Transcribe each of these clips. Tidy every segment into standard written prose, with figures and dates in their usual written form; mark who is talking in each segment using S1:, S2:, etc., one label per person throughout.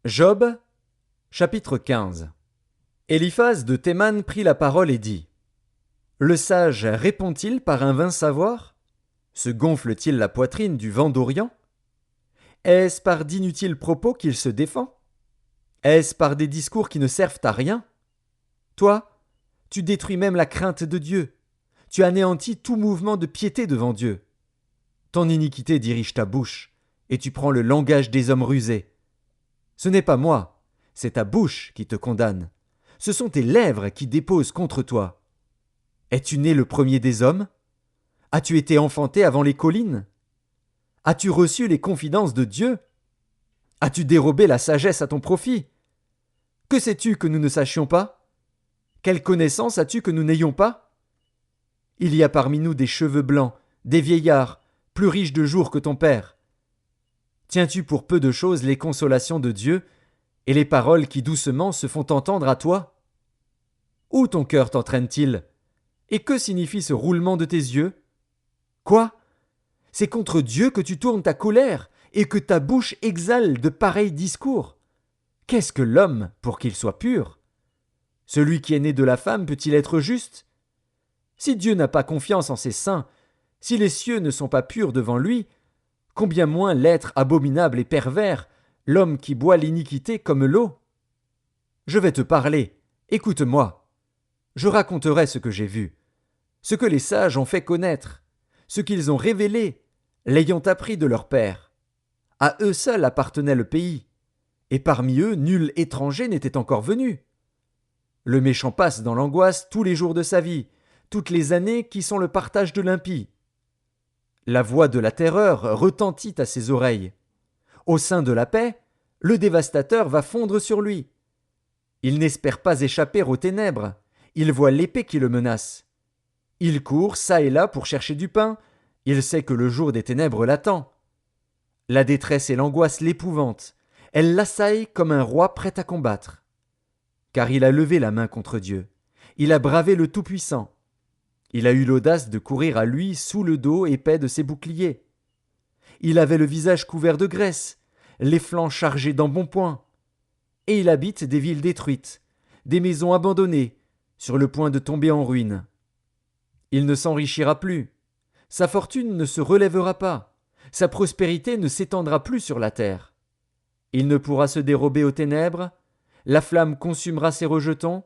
S1: Job, chapitre 15. Eliphaz de Théman prit la parole et dit: Le sage répond-il par un vain savoir? Se gonfle-t-il la poitrine du vent d'Orient? Est-ce par d'inutiles propos qu'il se défend? Est-ce par des discours qui ne servent à rien? Toi, tu détruis même la crainte de Dieu. Tu anéantis tout mouvement de piété devant Dieu. Ton iniquité dirige ta bouche, et tu prends le langage des hommes rusés. Ce n'est pas moi, c'est ta bouche qui te condamne. Ce sont tes lèvres qui déposent contre toi. Es-tu né le premier des hommes? As-tu été enfanté avant les collines? As-tu reçu les confidences de Dieu? As-tu dérobé la sagesse à ton profit? Que sais-tu que nous ne sachions pas? Quelle connaissance as-tu que nous n'ayons pas? Il y a parmi nous des cheveux blancs, des vieillards, plus riches de jours que ton père. Tiens-tu pour peu de choses les consolations de Dieu et les paroles qui doucement se font entendre à toi? Où ton cœur t'entraîne-t-il? Et que signifie ce roulement de tes yeux? Quoi? C'est contre Dieu que tu tournes ta colère et que ta bouche exhale de pareils discours? Qu'est-ce que l'homme pour qu'il soit pur? Celui qui est né de la femme peut-il être juste? Si Dieu n'a pas confiance en ses saints, si les cieux ne sont pas purs devant lui, combien moins l'être abominable et pervers, l'homme qui boit l'iniquité comme l'eau? Je vais te parler, écoute-moi. Je raconterai ce que j'ai vu, ce que les sages ont fait connaître, ce qu'ils ont révélé, l'ayant appris de leur père. À eux seuls appartenait le pays, et parmi eux nul étranger n'était encore venu. Le méchant passe dans l'angoisse tous les jours de sa vie, toutes les années qui sont le partage de l'impie. La voix de la terreur retentit à ses oreilles. Au sein de la paix, le dévastateur va fondre sur lui. Il n'espère pas échapper aux ténèbres, il voit l'épée qui le menace. Il court çà et là pour chercher du pain, il sait que le jour des ténèbres l'attend. La détresse et l'angoisse l'épouvantent, elles l'assaillent comme un roi prêt à combattre. Car il a levé la main contre Dieu, il a bravé le Tout-Puissant. Il a eu l'audace de courir à lui sous le dos épais de ses boucliers. Il avait le visage couvert de graisse, les flancs chargés d'embonpoint. Et il habite des villes détruites, des maisons abandonnées, sur le point de tomber en ruine. Il ne s'enrichira plus, sa fortune ne se relèvera pas, sa prospérité ne s'étendra plus sur la terre. Il ne pourra se dérober aux ténèbres, la flamme consumera ses rejetons,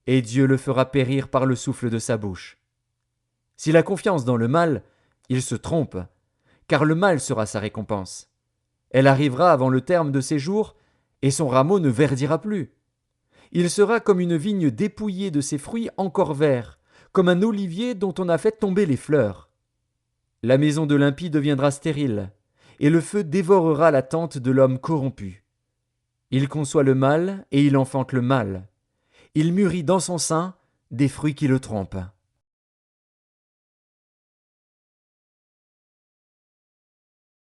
S1: et Dieu le fera périr par le souffle de sa bouche. S'il a confiance dans le mal, il se trompe, car le mal sera sa récompense. Elle arrivera avant le terme de ses jours, et son rameau ne verdira plus. Il sera comme une vigne dépouillée de ses fruits encore verts, comme un olivier dont on a fait tomber les fleurs. La maison de l'impie deviendra stérile, et le feu dévorera la tente de l'homme corrompu. Il conçoit le mal, et il enfante le mal. Il mûrit dans son sein des fruits qui le trompent.